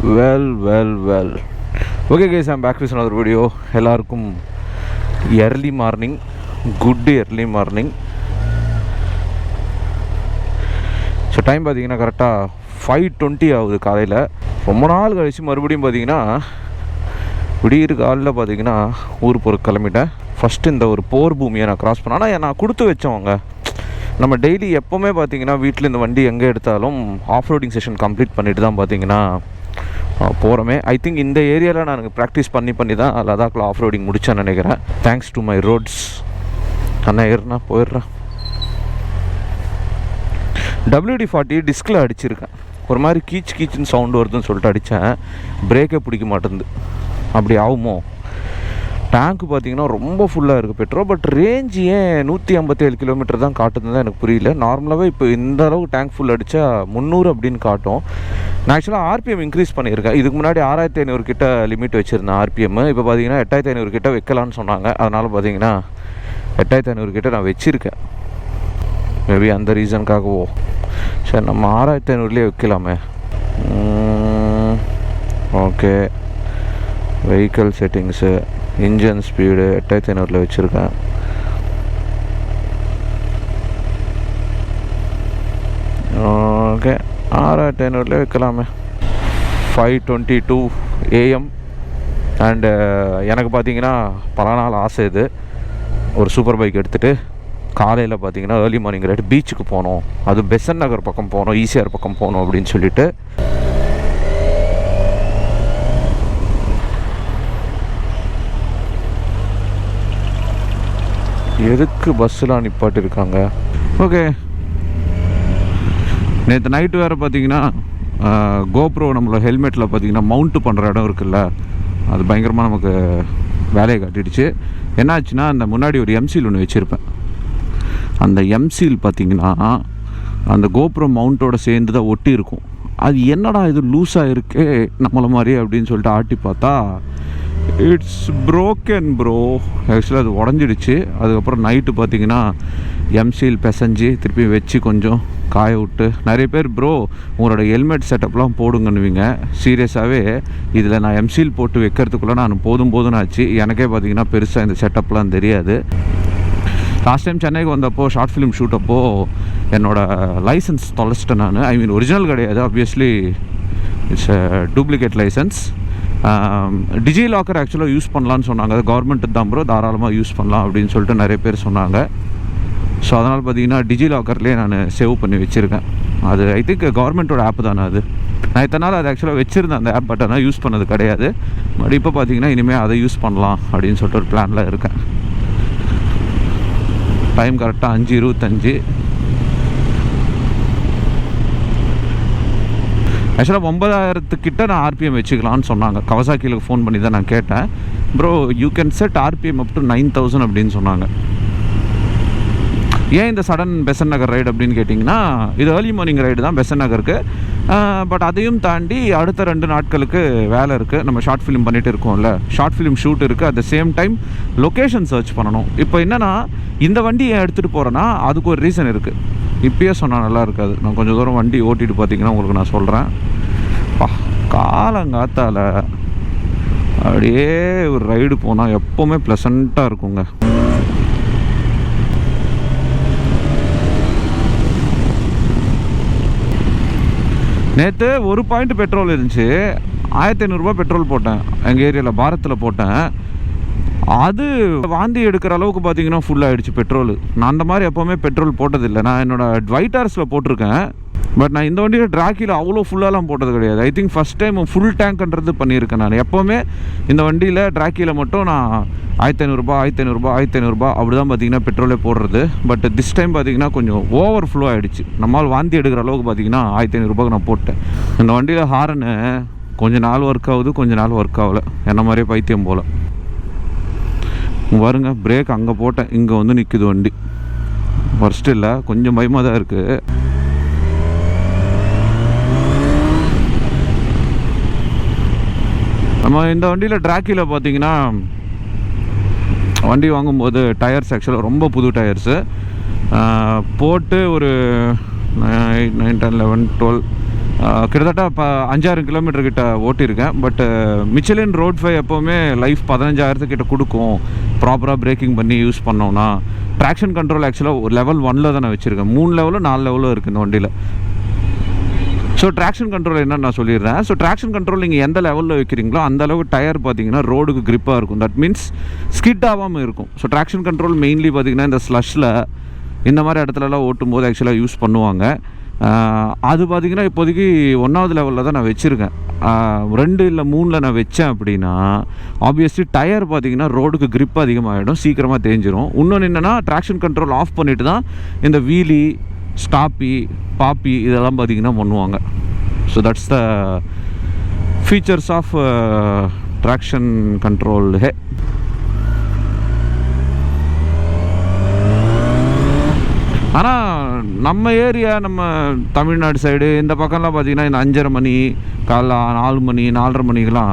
Well. Okay guys, I'm back with another video. எல்லாருக்கும் early morning, good early morning. So time பார்த்தீங்கன்னா கரெக்டாக 5:20 ஆகுது காலையில். ரொம்ப நாள் கழிச்சு மறுபடியும் பார்த்தீங்கன்னா விடியிற காலையில் பார்த்தீங்கன்னா ஊர் போகிற கிளம்பிட்டேன். ஃபஸ்ட்டு இந்த ஒரு போர் பூமியை நான் க்ராஸ் பண்ணேன். ஆனால் நான் கொடுத்து வச்சவங்க நம்ம டெய்லி எப்போவுமே பார்த்தீங்கன்னா வீட்டில் இந்த வண்டி எங்கே எடுத்தாலும் ஆஃப் ரோடிங் செஷன் கம்ப்ளீட் பண்ணிட்டு தான் பார்த்தீங்கன்னா போகிறோமே. ஐ திங்க் இந்த ஏரியாவில் நான் ப்ராக்டிஸ் பண்ணி தான் லடாக்கில் ஆஃப் ரோடிங் முடித்தேன்னு நினைக்கிறேன். Thanks to my roads. அண்ணா ஏறுனா போயிடுறேன். WD-40 டிஸ்கில் அடிச்சிருக்கேன். ஒரு மாதிரி கீச்சுன்னு சவுண்டு வருதுன்னு சொல்லிட்டு அடித்தேன். பிரேக்கே பிடிக்க மாட்டேங்குது. அப்படி ஆகுமோ? டேங்க்கு பார்த்தீங்கன்னா ரொம்ப ஃபுல்லாக இருக்குது பெட்ரோல். பட் ரேஞ்சு ஏன் 157 கிலோமீட்டர் தான் காட்டுதுன்னு தான் எனக்கு புரியல. நார்மலாகவே இப்போ இந்த அளவு டேங்க் ஃபுல் அடித்தா 300 அப்படின்னு காட்டும். நான் ஆக்சுவலாக RPM இன்க்ரீஸ் பண்ணியிருக்கேன். இதுக்கு முன்னாடி 6500 கிட்ட லிமிட் வச்சுருந்தேன் RPM. இப்போ பார்த்தீங்கன்னா 8500 கிட்ட வைக்கலான்னு சொன்னாங்க. அதனால் பார்த்தீங்கன்னா 8500 கிட்ட நான் வச்சுருக்கேன். மேபி அந்த ரீசனுக்காகவோ சரி நம்ம 6500லேயே வைக்கலாமே. Okay, vehicle settings, engine speed 8500ல் வச்சுருக்கேன். ஓகே, 6500லே வைக்கலாமே. 5:22 AM. அண்டு எனக்கு பார்த்தீங்கன்னா பல நாள் ஆசை இது. ஒரு சூப்பர் பைக் எடுத்துகிட்டு காலையில் பார்த்தீங்கன்னா ஏர்லி மார்னிங் ரைடு பீச்சுக்கு போகணும், அது பெசன்ட் நகர் பக்கம் போகணும், ஈசிஆர் பக்கம் போகணும் அப்படின்னு சொல்லிட்டு எதுக்கு பஸ்ஸெலாம் நிப்பாட்டிருக்காங்க. ஓகே, நேற்று நைட்டு வேறு பார்த்தீங்கன்னா கோப்ரோ நம்மளோட ஹெல்மெட்டில் பார்த்தீங்கன்னா மவுண்ட்டு பண்ணுற இடம் இருக்குல்ல, அது பயங்கரமாக நமக்கு வேலையை காட்டிடுச்சு. என்னாச்சுன்னா அந்த முன்னாடி ஒரு எம்சீல் ஒன்று வச்சுருப்பேன். அந்த எம்சீல் பார்த்தீங்கன்னா அந்த கோப்ரோ மவுண்ட்டோட சேர்ந்து தான் ஒட்டி இருக்கும். அது என்னடா இது லூஸாக இருக்கே நம்மளை மாதிரி அப்படின்னு சொல்லிட்டு ஆட்டி பார்த்தா இட்ஸ் ப்ரோக்கன் ப்ரோ. ஆக்சுவலாக அது உடஞ்சிடுச்சு. அதுக்கப்புறம் நைட்டு பார்த்தீங்கன்னா எம்சீல் பிசைஞ்சு திருப்பி வச்சு கொஞ்சம் காய விட்டு, நிறைய பேர் ப்ரோ உங்களோட ஹெல்மெட் செட்டப்லாம் போடுங்கன்னுவீங்க. சீரியஸாகவே இதில் நான் எம்சீல் போட்டு வைக்கிறதுக்குள்ளே நான் போதும்னு ஆச்சு. எனக்கே பார்த்தீங்கன்னா பெருசாக இந்த செட்டப்லாம் தெரியாது. லாஸ்ட் டைம் சென்னைக்கு வந்தப்போ ஷார்ட் ஃபிலிம் ஷூட் அப்போது என்னோடய லைசன்ஸ் தொலைச்சிட்டேன் நான். ஐ மீன் ஒரிஜினல் கிடையாது, obviously it's duplicate license. DigiLocker ஆக்சுவலாக யூஸ் பண்ணலான்னு சொன்னாங்க. அது கவர்மெண்ட்டு தான் ப்ரோ, தாராளமாக யூஸ் பண்ணலாம் அப்படின்னு சொல்லிட்டு நிறைய பேர் சொன்னாங்க. ஸோ அதனால் பார்த்தீங்கன்னா டிஜிலாக்கர்லேயே நான் சேவ் பண்ணி வச்சுருக்கேன். அது ஐ திங்க் கவர்மெண்ட்டோட ஆப் தானே அது. நான் இத்தனை நாள் அது ஆக்சுவலாக வச்சுருந்தேன் அந்த ஆப், பட் ஆனால் யூஸ் பண்ணது கிடையாது. பட் இப்போ பார்த்தீங்கன்னா இனிமேல் அதை யூஸ் பண்ணலாம் அப்படின்னு சொல்லிட்டு ஒரு பிளானில் இருக்கேன். டைம் கரெக்டாக 5:25. ஆக்சுவலாக 9000 கிட்ட நான் RPM வச்சுக்கலான்னு சொன்னாங்க. கவசாக்கியில் ஃபோன் பண்ணி தான் நான் கேட்டேன். Bro you can set RPM up to 9000 அப்படின்னு சொன்னாங்க. ஏன் இந்த சடன் பெசன்ட் நகர் ரைடு அப்படின்னு கேட்டிங்கன்னா, இது ஏர்லி மார்னிங் ரைடு தான் பெசன்ட் நகருக்கு. பட் அதையும் தாண்டி அடுத்த 2 நாட்களுக்கு வேலை இருக்குது. நம்ம ஷார்ட் ஃபிலிம் பண்ணிகிட்டு இருக்கோம்ல, ஷார்ட் ஃபிலிம் ஷூட் இருக்குது. At the same time location search பண்ணணும். இப்போ என்னென்னா இந்த வண்டி ஏன் எடுத்துகிட்டு போகிறேன்னா அதுக்கு ஒரு ரீசன் இருக்குது. இப்பயே சொன்னால் நல்லா இருக்காது. நான் கொஞ்சம் தூரம் வண்டி ஓட்டிகிட்டு பார்த்தீங்கன்னா உங்களுக்கு நான் சொல்கிறேன். காலங்காத்தால் அப்படியே ஒரு ரைடு போனால் எப்போவுமே ப்ளசண்ட்டாக இருக்குங்க. நேற்று ஒரு பாயிண்ட் பெட்ரோல் இருந்துச்சு. 1500 பெட்ரோல் போட்டேன். எங்கள் ஏரியாவில் பாரத்தில் போட்டேன். அது வாந்தி எடுக்கிற அளவுக்கு பார்த்தீங்கன்னா ஃபுல்லாகிடுச்சு பெட்ரோல். நான் அந்த மாதிரி எப்போவுமே பெட்ரோல் போட்டதில்லை. நான் என்னோடய ஒயிட் ஹார்ஸில் போட்டிருக்கேன். பட் நான் இந்த வண்டியில் ட்ராக்கில் அவ்வளோ ஃபுல்லாலாம் போட்டது கிடையாது. I think first time full டேங்க்ன்றது பண்ணியிருக்கேன். நான் எப்போவுமே இந்த வண்டியில் ட்ராக்கில் மட்டும் நான் 1500 அப்படி தான் பார்த்தீங்கன்னா பெட்ரோலே போடுறது. பட் திஸ் டைம் பார்த்தீங்கன்னா கொஞ்சம் ஓவர் ஃப்ளோ ஆகிடுச்சு. நம்மளால் வாந்தி எடுக்கிற அளவுக்கு பார்த்தீங்கன்னா 1500 நான் போட்டேன். இந்த வண்டியில் ஹாரனு கொஞ்சம் நாள் ஒர்க் ஆகுது, கொஞ்சம் நாள் ஒர்க் ஆகலை. என்ன மாதிரியே பைத்தியம் போல் வருங்க. பிரேக் அங்கே போட்டேன், இங்கே வந்து நிற்குது வண்டி. ஃபர்ஸ்ட் இல்லை, கொஞ்சம் பயமாக தான் இருக்குது. நம்ம இந்த வண்டியில் ட்ராக்கில் பார்த்தீங்கன்னா வண்டி வாங்கும்போது டயர்ஸ் ஆக்சுவலாக ரொம்ப புது டயர்ஸு போட்டு ஒரு 8, 9, 10, 11, 12 கிட்டத்தட்ட இப்போ 5-6 கிலோமீட்டர் கிட்ட ஓட்டியிருக்கேன். பட் மிச்சலின் ரோட் ஃபை எப்போவுமே லைஃப் 15,000 கிட்ட கொடுக்கும் ப்ராப்பராக பிரேக்கிங் பண்ணி யூஸ் பண்ணோன்னா. ட்ராக்ஷன் கண்ட்ரோல் ஆக்சுவலாக ஒரு லெவல் 1 தான் நான் வச்சுருக்கேன். 3 லெவலும் 4 லெவலும் இருக்குது இந்த வண்டியில். ஸோ ட்ராக்ஷன் கண்ட்ரோல் என்னன்னு நான் சொல்லிடுறேன். ஸோ ட்ராக்ஷன் கண்ட்ரோல் நீங்கள் எந்த லெவலில் வைக்கிறீங்களோ அந்த அளவுக்கு டயர் பார்த்தீங்கன்னா ரோடுக்கு கிரிப்பாக இருக்கும். தட் மீன்ஸ் ஸ்கிட் ஆகாமல் இருக்கும். ஸோ ட்ராக்ஷன் கண்ட்ரோல் மெயின்லி பார்த்தீங்கன்னா இந்த ஸ்லஷில் இந்த மாதிரி இடத்துலலாம் ஓட்டும் போது ஆக்சுவலாக யூஸ் பண்ணுவாங்க. அது பார்த்திங்கன்னா இப்போதைக்கு 1வது லெவலில் தான் நான் வச்சுருக்கேன். 2 இல்லை 3ல் நான் வச்சேன் அப்படின்னா ஆப்வியஸ்லி டயர் பார்த்திங்கன்னா ரோடுக்கு கிரிப் அதிகமாகிடும், சீக்கிரமாக தேஞ்சிரும். இன்னொன்று என்னென்னா ட்ராக்ஷன் கண்ட்ரோல் ஆஃப் பண்ணிவிட்டு தான் இந்த வீலி, ஸ்டாப்பி, பாப்பி இதெல்லாம் பார்த்திங்கன்னா பண்ணுவாங்க. So that's the features of traction control. ஆனால் நம்ம ஏரியா, நம்ம தமிழ்நாடு சைடு இந்த பக்கம்லாம் பார்த்திங்கன்னா இந்த 5:30 மணி, காலைல 4 மணி, 4:30 மணிக்கெலாம்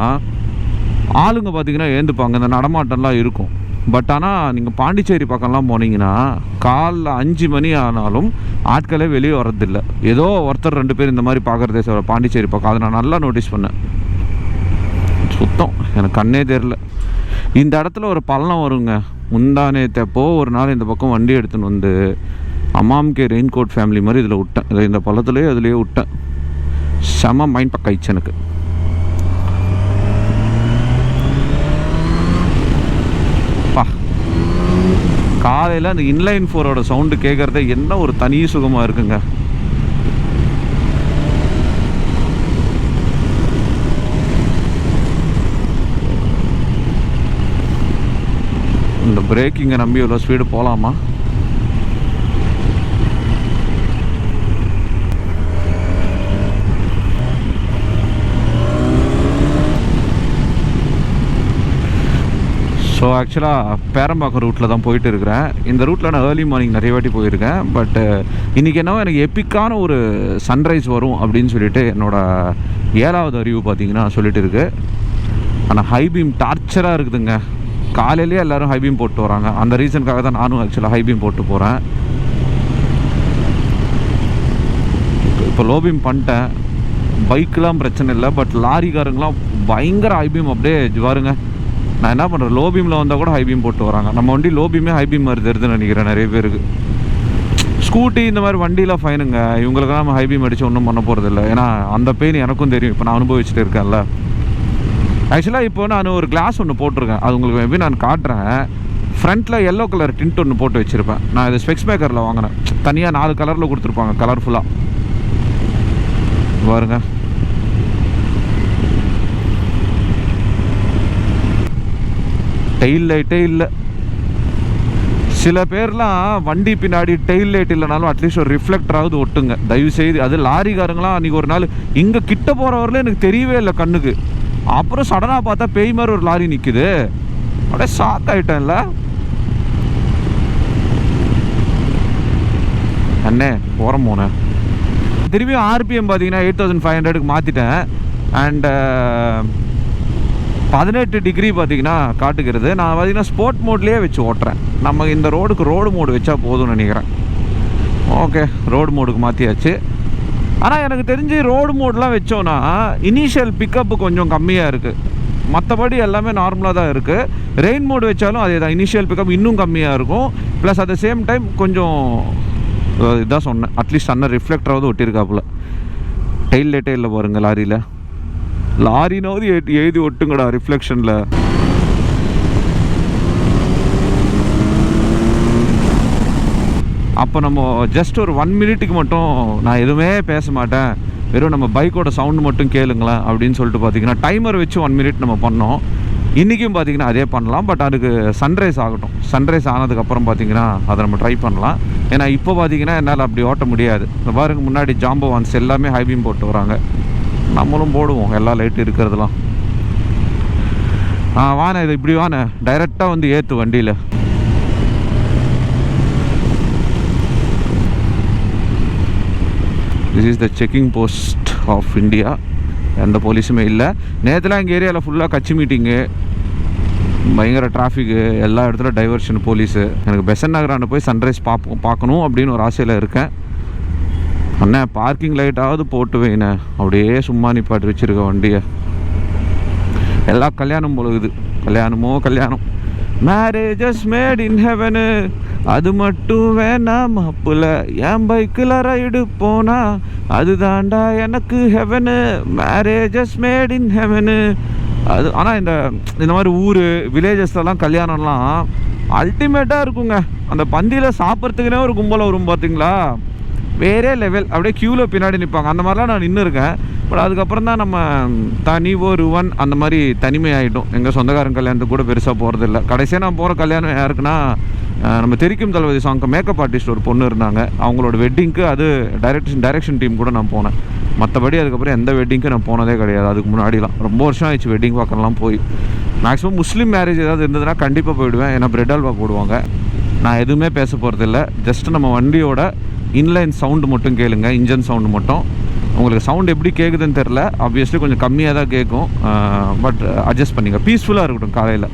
ஆளுங்க பார்த்திங்கன்னா ஏந்துப்பாங்க, இந்த நடமாட்டம்லாம் இருக்கும். பட் ஆனால் நீங்கள் பாண்டிச்சேரி பக்கம்லாம் போனீங்கன்னா காலைல 5 மணி ஆனாலும் ஆட்களே வெளியே வர்றதில்ல. ஏதோ ஒருத்தர் 2 பேர் இந்த மாதிரி பார்க்குறதே சார் பாண்டிச்சேரி பக்கம். அதை நான் நல்லா நோட்டீஸ் பண்ணேன். சுத்தம் எனக்கு கண்ணே தெரில. இந்த இடத்துல ஒரு பள்ளம் வருங்க. முந்தானேத்தப்போ ஒரு நாள் இந்த பக்கம் வண்டி எடுத்துன்னு வந்து அம்மாமுக்கே ரெயின் கோட் ஃபேமிலி மாதிரி இதில் விட்டேன். இதில் இந்த பள்ளத்துலேயே அதுலேயே விட்டேன். செம மைண்ட் பக்கம் ஆயிடுச்சு எனக்கு. பா, காலையில் அந்த இன்லைன் 4ஓட சவுண்டு கேட்குறதே என்ன ஒரு தனி சுகமாக இருக்குங்க. இந்த பிரேக்கிங்கை நம்பி எவ்வளோ ஸ்பீடு போகலாமா? ஸோ ஆக்சுவலாக பேரம்பாக்கம் ரூட்டில் தான் போயிட்டு இருக்கிறேன். இந்த ரூட்டில் நான் ஏர்லி மார்னிங் நிறைய வாட்டி போயிருக்கேன். பட் இன்றைக்கி என்னவோ எனக்கு எப்பிக்கான ஒரு சன்ரைஸ் வரும் அப்படின்னு சொல்லிட்டு என்னோடய 7வது அறிவு பார்த்திங்கன்னா சொல்லிட்டு இருக்குது. ஆனால் ஹை பீம் டார்ச்சராக இருக்குதுங்க. காலையிலேயே எல்லோரும் ஹை பீம் போட்டு வராங்க. அந்த ரீசனுக்காக தான் நானும் ஆக்சுவலாக ஹை பீம் போட்டு போகிறேன். இப்போ லோ பீம் பண்ணிட்டேன். பைக்கெலாம் பிரச்சனை இல்லை. பட் லாரிக்காரங்களாம் பயங்கர ஹை பீம் அப்படியே பாருங்க. நான் என்ன பண்ணுறேன், லோ பீமில் வந்தால் கூட ஹை பீம் போட்டு வராங்க. நம்ம வண்டி லோ பீமே ஹை பீம் மாதிரி தெரியுதுன்னு நினைக்கிறேன் நிறைய பேருக்கு. ஸ்கூட்டி இந்த மாதிரி வண்டியெலாம் ஃபைனுங்க. இவங்களுக்கெல்லாம் நம்ம ஹை பீம் அடித்து ஒன்றும் பண்ண போகிறதில்ல. ஏன்னா அந்த பெயின் எனக்கும் தெரியும். இப்போ நான் அனுபவிச்சுட்டு இருக்கேன்ல. ஆக்சுவலாக இப்போ நான் ஒரு கிளாஸ் ஒன்று போட்டிருக்கேன். அது உங்களுக்கு மேபி நான் காட்டுறேன். ஃப்ரண்ட்டில் எல்லோ கலர் டிண்ட் ஒன்று போட்டு வச்சுருப்பேன். நான் இது ஸ்பெக்ஸ் மேக்கரில் வாங்கினேன். தனியாக 4 கலரில் கொடுத்துருப்பாங்க, கலர்ஃபுல்லாக பாருங்க. டெயில் லைட்டே இல்லை. சில பேர்லாம் வண்டி பின்னாடி டெயில் லைட் இல்லைனாலும் அட்லீஸ்ட் ஒரு ரிஃப்ளெக்டராவது ஒட்டுங்க தயவுசெய்து. அது லாரிக்காரங்களாம் அன்றைக்கி ஒரு நாள் இங்கே கிட்ட போகிறவரில் எனக்கு தெரியவே இல்லை கண்ணுக்கு. அப்புறம் சடனாக பார்த்தா பேய் மாதிரி ஒரு லாரி நிற்குது. அப்படியே ஷாக் ஆகிட்டேன்ல. அண்ணே போகிறோம் போனேன். திரும்பியும் ஆர்பிஎம் பார்த்தீங்கன்னா 8500க்கு மாற்றிட்டேன். அண்ட் 18 டிகிரி பார்த்திங்கன்னா காட்டுகிறது. நான் பார்த்திங்கன்னா ஸ்போர்ட் மோட்லேயே வச்சு ஓட்டுறேன். நம்ம இந்த ரோடுக்கு ரோடு மோடு வச்சா போதும்னு நினைக்கிறேன். ஓகே, ரோடு மோடுக்கு மாற்றியாச்சு. ஆனால் எனக்கு தெரிஞ்சு ரோடு மோட்லாம் வச்சோன்னா இனிஷியல் பிக்கப்பு கொஞ்சம் கம்மியாக இருக்குது. மற்றபடி எல்லாமே நார்மலாக தான் இருக்குது. ரெயின் மோடு வச்சாலும் அதே தான், இனிஷியல் பிக்கப் இன்னும் கம்மியாக இருக்கும். Plus at the same time கொஞ்சம் இதுதான் சொன்னேன், அட்லீஸ்ட் அண்ணன் ரிஃப்ளெக்டராவது ஒட்டியிருக்காப்புல. டெயில் லைட்டே இல்லை பாருங்கள் லாரியில். லாரினாவது எழுதி ஒட்டுங்கடா ரிஃப்ளெக்ஷனில். அப்போ நம்ம ஜஸ்ட் ஒரு 1 மினிட்டுக்கு மட்டும் நான் எதுவுமே பேச மாட்டேன், வெறும் நம்ம பைக்கோட சவுண்டு மட்டும் கேளுங்களேன் அப்படின்னு சொல்லிட்டு பார்த்தீங்கன்னா டைமர் வச்சு 1 மினிட் நம்ம பண்ணோம். இன்றைக்கும் பார்த்தீங்கன்னா அதே பண்ணலாம். பட் அதுக்கு சன்ரைஸ் ஆகட்டும். சன்ரைஸ் ஆனதுக்கப்புறம் பார்த்தீங்கன்னா அதை நம்ம ட்ரை பண்ணலாம். ஏன்னா இப்போ பார்த்தீங்கன்னா என்னால் அப்படி ஓட்ட முடியாது. இந்த பாருங்க முன்னாடி ஜாம்பவான்ஸ் எல்லாமே ஹை பீம் போட்டு வராங்க. நம்மளும் போடுவோம் எல்லா லைட்டு இருக்கிறதுலாம். வானே இது இப்படி வானே டைரெக்டாக வந்து ஏற்று வண்டியில். This is the checking post of India. எந்த போலீஸுமே இல்லை. நேற்றுலாம் எங்கள் ஏரியாவில் ஃபுல்லாக கட்சி மீட்டிங்கு, பயங்கர டிராஃபிக்கு, எல்லா இடத்துல டைவர்ஷன் போலீஸு. எனக்கு பெசன்ட் நகரான போய் சன்ரைஸ் பார்க்கணும் அப்படின்னு ஒரு ஆசையில் இருக்கேன். அண்ணே பார்க்கிங் லைட்டாவது போட்டு வைண்ணே, அப்படியே சும்மா நிப்பாட்டி வச்சுருக்க வண்டியை. எல்லாம் கல்யாணம் பொழுது, கல்யாணமோ கல்யாணம். மேரேஜஸ் மேட் இன் ஹெவனு, அது மட்டும் வேணாம் மாப்பிள்ள. என் பைக்கில் ரைடு போனா அதுதான்டா எனக்கு heaven. Marriages made in heaven. அது ஆனால் இந்த மாதிரி ஊர் வில்லேஜஸ்லாம் கல்யாணம்லாம் அல்டிமேட்டாக இருக்குங்க. அந்த பந்தியில் சாப்பிட்றதுக்குனே ஒரு கும்பலம் வரும் பார்த்தீங்களா, வேறே லெவல். அப்படியே க்யூவில் பின்னாடி நிற்பாங்க. அந்த மாதிரிலாம் நான் நின்று இருக்கேன். பட் அதுக்கப்புறம் தான் நம்ம தனி ஒருவன் அந்த மாதிரி தனிமையாகிட்டோம். எங்கள் சொந்தக்காரன் கல்யாணத்துக்கு கூட பெருசாக போகிறதில்ல. கடைசியாக நான் போகிற கல்யாணம் யாருக்குன்னா, நம்ம தெரிக்கும் தளபதி சாங்க்கு மேக்கப் ஆர்டிஸ்ட் ஒரு பொண்ணு இருந்தாங்க. அவங்களோட வெட்டிங்க்கு அது டைரக்ஷன் டீம் கூட நான் போனேன். மற்றபடி அதுக்கப்புறம் எந்த வெட்டிங்க்கு நான் போனதே கிடையாது. அதுக்கு முன்னாடிலாம் ரொம்ப வருஷம் ஆயிடுச்சு வெட்டிங் பார்க்கலாம் போய். மேக்ஸிமம் முஸ்லீம் மேரேஜ் ஏதாவது இருந்ததுன்னா கண்டிப்பாக போயிடுவேன். ஏன்னா பிரெட் அல்வா போடுவாங்க. நான் எதுவுமே பேச போகிறதில்ல. ஜஸ்ட் நம்ம வண்டியோட இன்லைன் சவுண்டு மட்டும் கேளுங்க, இன்ஜின் சவுண்டு மட்டும். உங்களுக்கு சவுண்ட் எப்படி கேட்குதுன்னு தெரில, ஆப்வியஸ்லி கொஞ்சம் கம்மியாக தான் கேட்கும். பட் அட்ஜஸ்ட் பண்ணிங்க, பீஸ்ஃபுல்லாக இருக்கட்டும் காலையில்.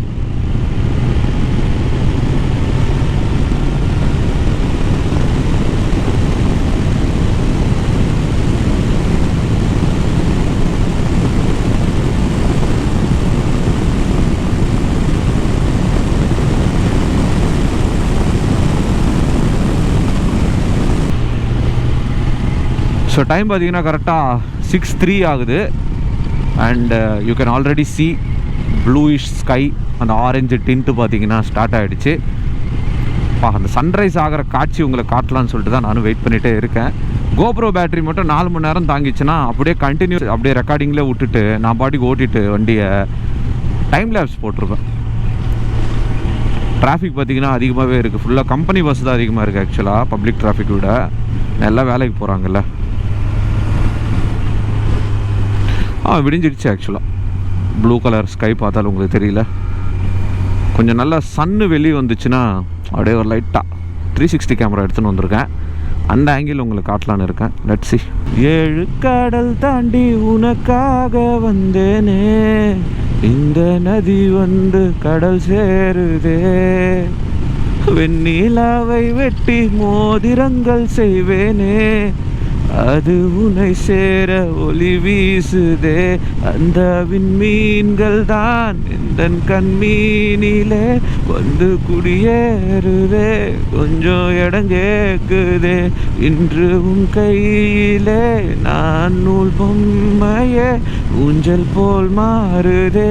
ஸோ டைம் பார்த்தீங்கன்னா கரெக்டாக 6:03 ஆகுது. And you can already C bluish sky, அந்த ஆரஞ்சு டின்ட்டு பார்த்தீங்கன்னா ஸ்டார்ட் ஆகிடுச்சு. அந்த சன்ரைஸ் ஆகிற காட்சி உங்களை காட்டலான்னு சொல்லிட்டு தான் நானும் வெயிட் பண்ணிகிட்டே இருக்கேன். கோப்ரோ பேட்டரி மட்டும் 4 மணி நேரம் தாங்கிச்சுன்னா அப்படியே கண்டினியூஸ் அப்படியே ரெக்கார்டிங்கில் விட்டுட்டு நான் பாட்டுக்கு ஓட்டிட்டு வண்டியை டைம் லேப்ஸ் போட்டிருப்பேன். டிராஃபிக் பார்த்தீங்கன்னா அதிகமாகவே இருக்குது. ஃபுல்லாக கம்பெனி பஸ் தான் அதிகமாக இருக்குது ஆக்சுவலாக, பப்ளிக் டிராஃபிக் விட. எல்லாம் வேலைக்கு போகிறாங்கல்ல. விடிஞ்சிடுச்சு ஆக்சுவலாக. ப்ளூ கலர் ஸ்கை பார்த்தாலும் உங்களுக்கு தெரியல. கொஞ்சம் நல்லா சன்னு வெளியே வந்துச்சுன்னா அப்படியே ஒரு லைட்டாக 360 கேமரா எடுத்துன்னு வந்திருக்கேன். அந்த ஆங்கிள் உங்களுக்கு காட்டலான்னு இருக்கேன். Let's see. 7 கடல் தாண்டி உனக்காக வந்தேனே, இந்த நதி வந்து கடல் சேருதே, வெண்ணிலாவை வெட்டி மோதிரங்கள் செய்வேனே, அது உன்னை சேர ஒளி வீசுதே, அந்த விண்மீன்கள் தான் இந்த கண்மீனிலே வந்து குடியேறுதே, கொஞ்சம் இடம் கேக்குதே, இன்று உன் கையிலே நான் நூல் பொம்மையே, ஊஞ்சல் போல் மாறுதே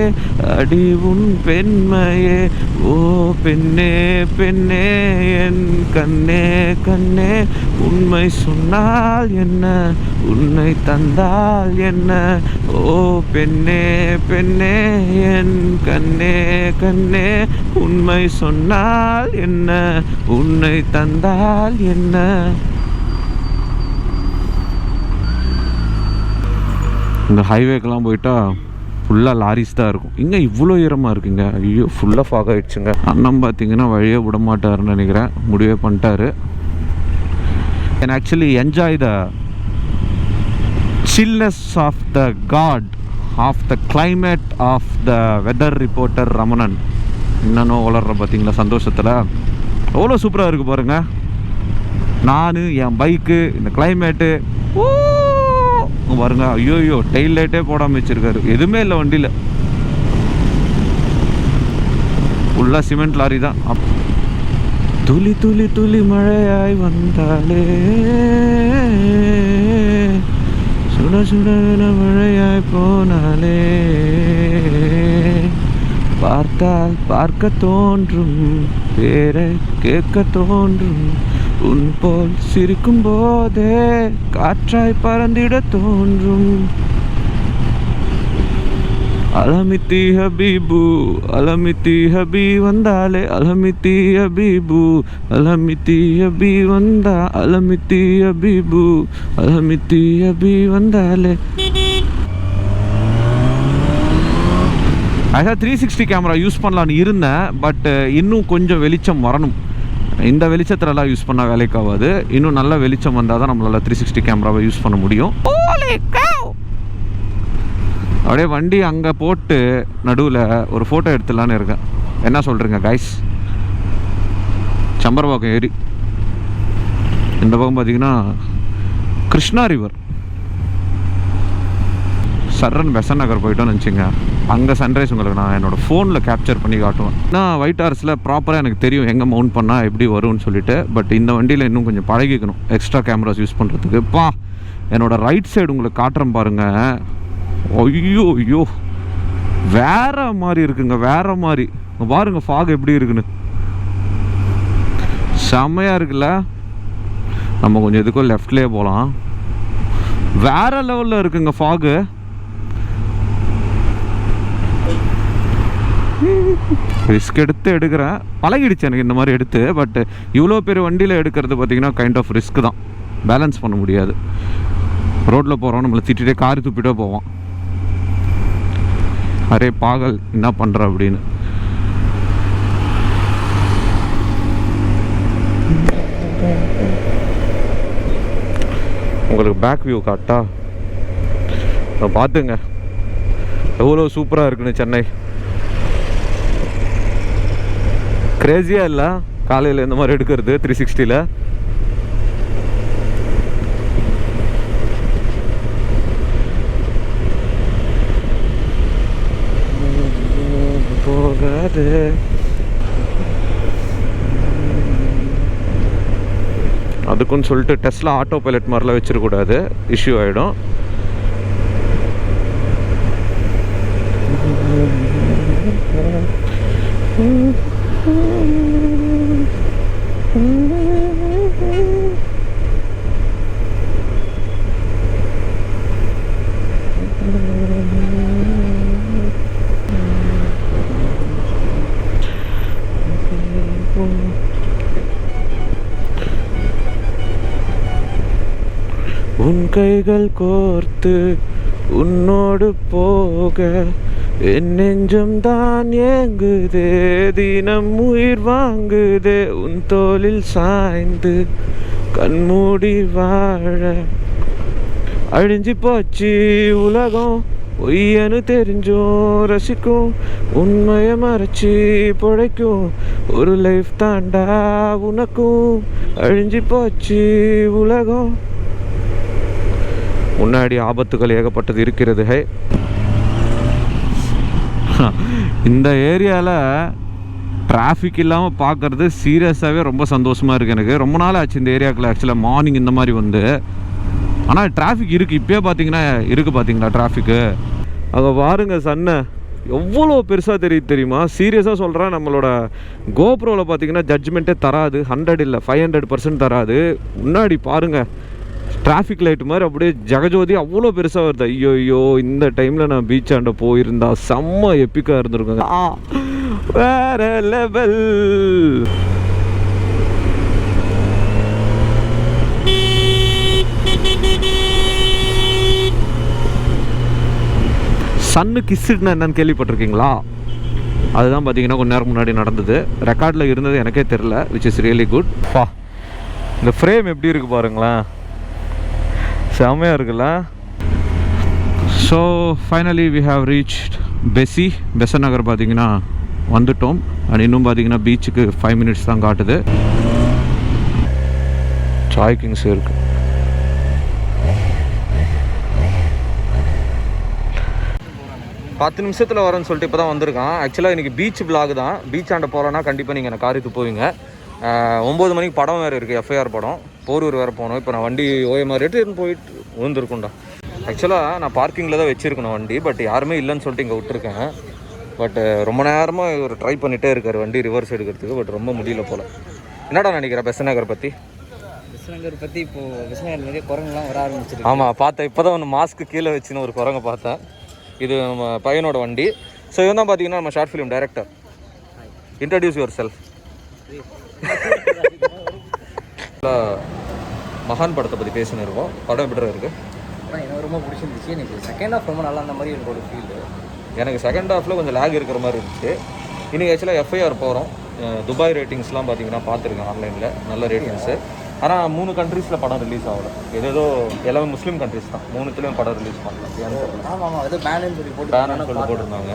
அடி உன் பெண்மையே, ஓ பெண்ணே பெண்ணே என் கண்ணே கண்ணே, உண்மை சொன்னால் என்ன உன்னை தந்தால் என்ன, ஓ பெண்ணே பெண்ணே என் கண்ணே கண்ணே, உண்மை சொன்னால் என்ன உன்னை தந்தால் என்ன. இந்த ஹைவேக்கெல்லாம் போயிட்டா ஃபுல்லாக லாரிஸ் தான் இருக்கும். இங்கே இவ்வளோ ஈரமாக இருக்குங்க. ஐயோ ஃபுல்லாக ஃபாக் ஆகிடுச்சுங்க. அண்ணன் பார்த்தீங்கன்னா வழியே விட மாட்டாருன்னு நினைக்கிறேன், முடிவே பண்ணிட்டாரு. and actually enjoy the chillness of the god of the climate of the weather reporter Ramanan. இன்னும் வளர்ற பார்த்தீங்களா சந்தோஷத்தில். எவ்வளோ சூப்பராக இருக்குது பாருங்கள். நான் என் பைக்கு இந்த கிளைமேட்டு பாருங்க. ஐயோ டெயில் லைட்டே போடாமல் வச்சுருக்காரு, எதுவுமே இல்லை வண்டியில். ஃபுல்லாக சிமெண்ட் லாரி தான். துளி துளி துளி மழையாய் வந்தாலே, சுட சுட மழையாய் போனாலே, பார்த்தால் பார்க்க தோன்றும் பேரை கேட்க தோன்றும், உன் போல் சிரிக்கும் போதே காற்றாய் பறந்திட தோன்றும். அலமித்தி ஹபீபு அலமித்தி ஹபி வந்தாலே, அலமித்தி ஹபீபு அலமித்தி ஹபி வந்தா, அலமித்தி ஹபீபு அலமித்தி ஹபி வந்தாலே. ஆக்சுவலாக 360 கேமரா யூஸ் பண்ணலான்னு இருந்தேன். பட் இன்னும் கொஞ்சம் வெளிச்சம் வரணும். இந்த வெளிச்சத்திலலாம் யூஸ் பண்ணால் வேலைக்கு ஆகாது. இன்னும் நல்ல வெளிச்சம் வந்தால் தான் நம்மளால் 360 கேமராவை யூஸ் பண்ண முடியும். அப்படியே வண்டி அங்கே போட்டு நடுவில் ஒரு ஃபோட்டோ எடுத்துடலான்னு இருக்கேன். என்ன சொல்கிறீங்க கைஸ்? சம்பரவாக்கம் ஏரி இந்த பக்கம் பார்த்தீங்கன்னா கிருஷ்ணா ரிவர். சரண் பெசன்ட் நகர் போயிட்டோன்னு நினச்சிங்க, அங்கே சன்ரைஸ் உங்களுக்கு நான் என்னோடய ஃபோனில் கேப்சர் பண்ணி காட்டுவேன். நான் ஒயிட் ஹார்ஸில் ப்ராப்பராக எனக்கு தெரியும் எங்கே மவுண்ட் பண்ணால் எப்படி வரும்னு சொல்லிட்டு. பட் இந்த வண்டியில் இன்னும் கொஞ்சம் பழகிக்கணும் எக்ஸ்ட்ரா கேமராஸ் யூஸ் பண்ணுறதுக்கு. என்னோடய ரைட் சைடு உங்களுக்கு காட்டுறேன் பாருங்கள். ஐயோ ஐயோ வேற மாதிரி இருக்குங்க, வேற மாதிரி பாருங்க. ஃபாக் எப்படி இருக்குன்னு செம்மையாக இருக்குல்ல. நம்ம கொஞ்சம் எதுக்கோ லெஃப்ட்லேயே போகலாம். வேற லெவலில் இருக்குங்க ஃபாகு. ரிஸ்க் எடுக்கிறேன், பழகிடுச்சு எனக்கு இந்த மாதிரி எடுத்து. பட் இவ்வளோ பேர் வண்டியில் எடுக்கிறது பார்த்தீங்கன்னா கைண்ட் ஆஃப் ரிஸ்க் தான், பேலன்ஸ் பண்ண முடியாது. ரோட்டில் போகிறோம், நம்மளை திட்டிகிட்டே காரி துப்பிட்டே போவோம். அரே பாகல் என்ன பண்ணுற அப்படின்னு. உங்களுக்கு பேக் வியூ காட்டா பார்த்துங்க எவ்வளோ சூப்பராக இருக்குன்னு சென்னை. கிரேசியாக இல்லை காலையில் இந்த மாதிரி எடுக்கிறது 360ல். போகாது அதுக்குன்னு சொல்லிட்டு டெஸ்லா ஆட்டோ பைலட் மாதிரிலாம் வச்சிடக்கூடாது, இஷ்யூ ஆகிடும். உன் கைகள் கோர்த்து உன்னோடு போக என் நெஞ்சம் தான் ஏங்குதே, தினம் உயிர் வாங்குதே, உன் தோளில் சாய்ந்து கண்மூடி வாழ. அழிஞ்சு போச்சு உலகம் ஒய்யனு தெரிஞ்சும் ரசிக்கும், உண்மையை மறைச்சி பிழைக்கும் ஒரு லைஃப் தாண்டா உனக்கும். அழிஞ்சு போச்சு உலகம், முன்னாடி ஆபத்துகள் ஏகப்பட்டது இருக்கிறது. ஹே, இந்த ஏரியாவில் டிராஃபிக் இல்லாமல் பார்க்குறது சீரியஸாகவே ரொம்ப சந்தோஷமாக இருக்குது எனக்கு. ரொம்ப நாள் ஆச்சு இந்த ஏரியாவுக்குள்ள ஆக்சுவலாக மார்னிங் இந்த மாதிரி வந்து. ஆனால் டிராஃபிக் இருக்குது, இப்போயே பார்த்தீங்கன்னா இருக்குது பார்த்தீங்களா டிராஃபிக்கு. அங்கே பாருங்க சன்னை எவ்வளோ பெருசாக தெரியுது தெரியுமா. சீரியஸாக சொல்கிறேன், நம்மளோட கோப்ரோவில் பார்த்தீங்கன்னா ஜட்ஜ்மெண்ட்டே தராது, 100 இல்லை 500% தராது. முன்னாடி பாருங்கள் டிராஃபிக் லைட் மாதிரி அப்படியே ஜெகஜோதி அவ்வளோ பெருசாக வருது. ஐயோ ஐயோ, இந்த டைமில் நான் பீச் ஆண்ட போயிருந்தா செம்ம எப்பிக்காக இருந்திருக்குங்க. வேற லெவல். சன்னு கிஸ்ஸுன்னா என்னன்னு கேள்விப்பட்டிருக்கீங்களா? அதுதான் பார்த்தீங்கன்னா கொஞ்ச நேரம் முன்னாடி நடந்தது. ரெக்கார்டில் இருந்தது எனக்கே தெரில, விச் இஸ் ரியலி குட். இந்த ஃப்ரேம் எப்படி இருக்குது பாருங்களேன், செம்மையாக இருக்குல்ல. So finally we have reached Besant Nagar பார்த்தீங்கன்னா வந்துட்டோம். அண்ட் இன்னும் பார்த்தீங்கன்னா பீச்சுக்கு 5 மினிட்ஸ் தான் காட்டுது. சாய் கிங்ஸ் இருக்கு. பத்து நிமிஷத்தில் வரேன்னு சொல்லிட்டு இப்போ தான் வந்திருக்கான். ஆக்சுவலாக இன்றைக்கி பீச் விளாக் தான். பீச் ஆண்ட போகலன்னா கண்டிப்பாக நீங்கள் எனக்கு காரித்து போவீங்க. 9 மணிக்கு படம் வேறு இருக்குது, எஃப்ஐஆர் படம். போரூர் வேறு போகணும். இப்போ நான் வண்டி ஓஎம்ஆர் எடுத்து போயிட்டு விழுந்துருக்கும்டா. ஆக்சுவலாக நான் பார்க்கிங்கில் தான் வச்சுருக்கணும் வண்டி, பட் யாருமே இல்லைன்னு சொல்லிட்டு இங்கே விட்டுருக்கேன். பட் ரொம்ப நேரமாக இவர் ட்ரை பண்ணிகிட்டே இருக்கார் வண்டி ரிவர்ஸ் எடுக்கிறதுக்கு, பட் ரொம்ப முடியல போல். என்னடா நினைக்கிறேன் பெசன்ட் நகர் பற்றி? பெசன்ட் நகர் பற்றி இப்போது பெசன்ட் நகர் நிறைய குரங்குலாம் வர ஆரம்பிச்சிருக்கு. ஆமாம், பார்த்தேன். இப்போ தான் ஒன்று மாஸ்க்கு கீழே வச்சுன்னு ஒரு குரங்கை பார்த்தேன். இது நம்ம பையனோட வண்டி. ஸோ இவன் தான் பார்த்தீங்கன்னா நம்ம short film director. Introduce your self. மகான் படத்தை பற்றி பேசினு இருக்கோம். படம் எப்படி இருக்குது? எனக்கு ரொம்ப பிடிச்சிருந்துச்சு. எனக்கு செகண்ட் ஹாஃப் ரொம்ப நல்லா இருந்த மாதிரி எனக்கு ஒரு ஃபீல். எனக்கு செகண்ட் ஹாஃபில் கொஞ்சம் லேக் இருக்கிற மாதிரி இருந்துச்சு. இன்றைக்கி ஆக்சுவலாக எஃப்ஐஆர் போகிறோம். துபாய் ரேட்டிங்ஸ்லாம் பார்த்தீங்கன்னா பார்த்துருக்கேன் ஆன்லைனில், நல்ல ரேட்டிங்ஸு. ஆனால் 3 கண்ட்ரீஸில் படம் ரிலீஸ் ஆகலை. ஏதோ எல்லாமே முஸ்லீம் கண்ட்ரீஸ் தான். 3த்துலேயும் படம் ரிலீஸ் பண்ணலாம். ஆமாம், ஏதோ பேனுன்னு சொல்லி போட்டிருந்தாங்க.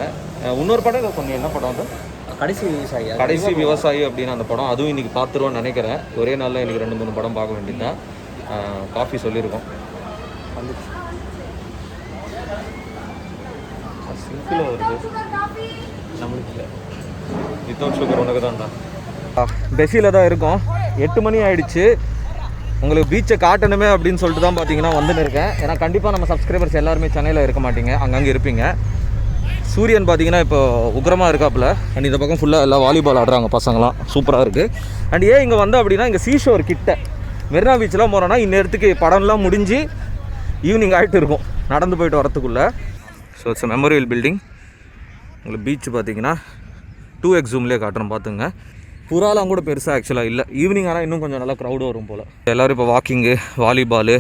இன்னொரு படம் இதை சொன்னீங்க, என்ன படம்? வந்து கடைசி விவசாயி அப்படின்னு அந்த படம். அதுவும் இன்றைக்கி பார்த்துருவோன்னு நினைக்கிறேன். ஒரே நாளில் இன்றைக்கி 2-3 படம் பார்க்க வேண்டியதுதான். காஃபி சொல்லியிருக்கோம். சிங்கிள் வருது நம்மளுக்கு இல்லை. வித்தவுட் சுகர் உனக்கு தான்டா. பெஸியில் தான் இருக்கோம். 8 மணி ஆகிடுச்சு. உங்களுக்கு பீச்சை காட்டணுமே அப்படின்னு சொல்லிட்டு தான் பார்த்தீங்கன்னா வந்துன்னு இருக்கேன். ஏன்னா கண்டிப்பாக நம்ம சப்ஸ்கிரைபர்ஸ் எல்லாருமே சென்னையில் இருக்க மாட்டீங்க, அங்கங்கே இருப்பீங்க. சூரியன் பார்த்தீங்கன்னா இப்போ உக்ரமாக இருக்காப்புல. அண்ட் இந்த பக்கம் ஃபுல்லாக எல்லாம் வாலிபால் ஆடுறாங்க பசங்களாம், சூப்பராக இருக்குது. அண்ட் ஏன் இங்கே வந்து அப்படின்னா இங்கே சீஷோர் கிட்ட மெரினா பீச்செலாம் போகிறோன்னா இந்நேரத்துக்கு படம்லாம் முடிஞ்சு ஈவினிங் ஆகிட்டு இருக்கும் நடந்து போயிட்டு வரத்துக்குள்ளே. So it's memorial building. உங்களுக்கு பீச் பார்த்தீங்கன்னா 2x ஜூம்லேயே காட்டுறோம் பார்த்துங்க. புறாலாம் கூட பெருசாக ஆக்சுவலாக இல்லை. ஈவினிங் ஆனால் இன்னும் கொஞ்சம் நல்லா க்ரௌடு வரும் போல். எல்லோரும் இப்போ வாக்கிங்கு, வாலிபாலு,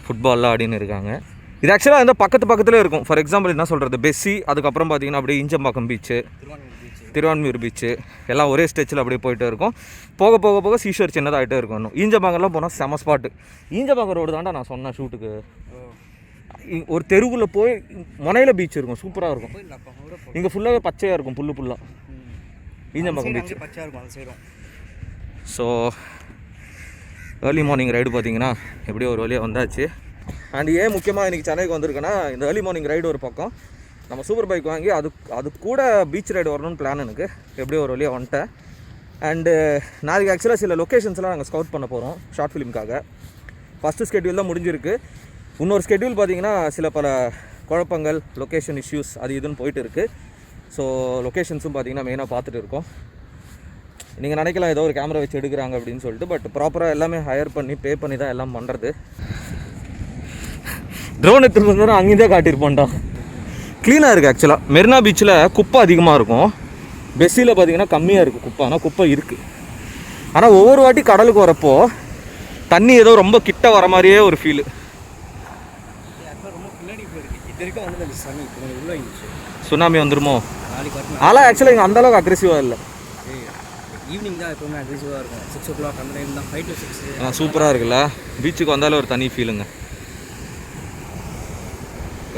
ஃபுட்பால்லாம் ஆடின்னு இருக்காங்க. இது ஆக்சுவலாக வந்து பக்கத்துலேயே இருக்கும். ஃபார் எக்ஸாம்பிள் என்ன சொல்கிறது, பெஸ்ஸி, அதுக்கப்புறம் பார்த்தீங்கன்னா அப்படியே ஈஞ்சம்பாக்கம் பீச்சு, திருவான்மியூர் பீச்சு எல்லாம் ஒரே ஸ்டெச்சில் அப்படியே போயிட்டே இருக்கும். போக போக போக சீஷோர் சின்னதாகிட்டே இருக்கும். இன்னும் ஈஞ்சம்பாக்கம்லாம் போனால் செம ஸ்பாட்டு. ஈஞ்சம்பாக்கம் ரோடு தாண்டா நான் சொன்னேன் ஷூட்டுக்கு. ஒரு தெருவுக்குள்ளே போய் முனையில் பீச் இருக்கும், சூப்பராக இருக்கும். இங்கே ஃபுல்லாகவே பச்சையாக இருக்கும், புல்லாக Injambakkam beach. So early morning ride பார்த்தீங்கன்னா எப்படியோ ஒரு வழியாக வந்தாச்சு. அண்ட் ஏன் முக்கியமாக இன்றைக்கி சென்னைக்கு வந்திருக்கேன்னா, இந்த ஏர்லி மார்னிங் ரைடு ஒரு பக்கம், நம்ம சூப்பர் பைக் வாங்கி அது கூட பீச் ரைடு வரணும்னு பிளான் எனக்கு. எப்படியோ ஒரு வழியாக வந்துட்டேன். அண்டு நாளைக்கு ஆக்சுவலாக சில லொக்கேஷன்ஸ்லாம் நாங்கள் ஸ்கவுட் பண்ண போகிறோம் ஷார்ட் ஃபிலிம்காக. ஃபஸ்ட்டு ஸ்கெட்யூல் தான் முடிஞ்சிருக்கு. இன்னொரு ஸ்கெட்யூல் பார்த்தீங்கன்னா சில பல குழப்பங்கள், லொக்கேஷன் இஷ்யூஸ் அது இதுன்னு போயிட்டு இருக்குது. ஸோ லொக்கேஷன்ஸும் பார்த்தீங்கன்னா மெயினாக பார்த்துட்டு இருக்கோம். நீங்கள் நினைக்கலாம் ஏதோ ஒரு கேமரா வச்சு எடுக்கிறாங்க அப்படின்னு சொல்லிட்டு, பட் ப்ராப்பராக எல்லாமே ஹையர் பண்ணி பே பண்ணி தான் எல்லாம் பண்ணுறது. ட்ரோன் எடுத்துகிட்டு வந்தாலும் அங்கேயும் தான் காட்டியிருப்போம்டா. க்ளீனாக இருக்குது ஆக்சுவலாக. மெரினா பீச்சில் குப்பை அதிகமாக இருக்கும், பெஸ்ஸியில் பார்த்தீங்கன்னா கம்மியாக இருக்குது குப்பை. ஆனால் குப்பை இருக்குது. ஆனால் ஒவ்வொரு வாட்டி கடலுக்கு வரப்போ தண்ணி ஏதோ ரொம்ப கிட்ட வர மாதிரியே ஒரு ஃபீலு. சுனாமி வந்துருமோ? ஆனால் ஆக்சுவலாக இங்கே அந்தளவுக்கு அக்ரெசிவாக இல்லை. ஈவினிங் தான் எப்பவுமே அக்ரெசிவாக இருக்கும். 6 o'clock அந்த டைம் தான் 5 to 6. சூப்பராக இருக்குல்ல. பீச்சுக்கு வந்தாலும் ஒரு தனி ஃபீலுங்க.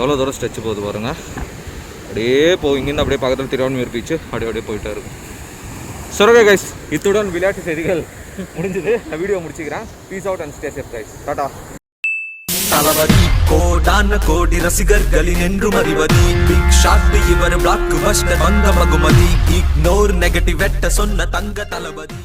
எவ்வளோ தூரம் ஸ்ட்ரெச் போகுது பாருங்க. அப்படியே இங்கேருந்து அப்படியே பக்கத்தில் திருவான்மியூர் பீச்சு அப்படியே போயிட்டே இருக்கும். சரி கைஸ், இத்துடன் விளையாட்டு செய்திகள் முடிஞ்சது. நான் வீடியோ முடிச்சுக்கிறேன். Peace out and stay safe guys. டாடா. தளபதி கோடான கோடி ரசிகர்களின் என்றும் அறிவது பிக் ஷாட் இவர் பிளாக் பஸ்டர் வந்த மகுமதி இக்னோர் நெகட்டிவ் வெட்ட சொன்ன தங்க தளபதி.